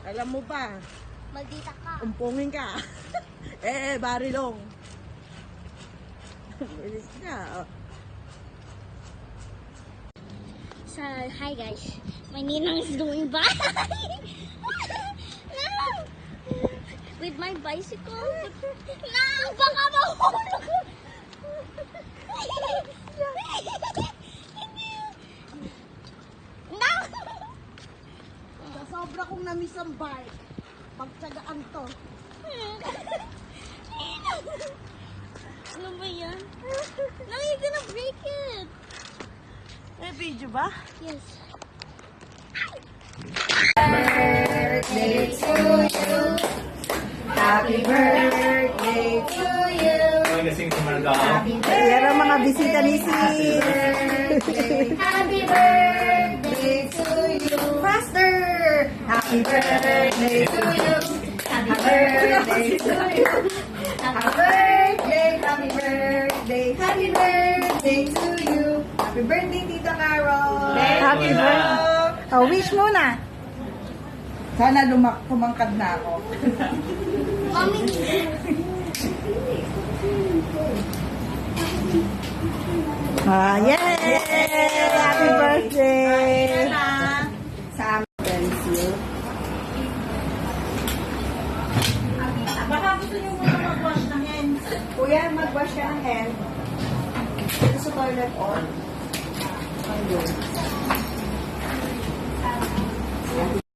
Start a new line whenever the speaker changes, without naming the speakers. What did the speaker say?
Alam mo ba?
Maldita ka.
Umpungin ka. Barilong. Bilis ka.
So, hi guys. My ninang is doing by. No! With my bicycle. No! Baka mahulog. No!
Sa sobra kong namiss ang bike, pagtsagaan to.
Ano ba yan? No, you're gonna break it.
May video ba?
Yes.
Birthday to you. Happy birthday to you. Yan ang mga bisita ni Sis.
Happy birthday to you.
Faster! Happy birthday to you. Happy birthday to you. Happy birthday, happy birthday, happy birthday to you. Happy birthday, Tita Carol. Happy birthday. Oh, wish muna. Sana kumangkad na ako.
Mommy.
Yay! Happy birthday! Sa amin, you. Baka gusto niyo muna mag-wash ng hands. Kuya, mag-wash ka ng hands. Ito sa toilet on. Ayun.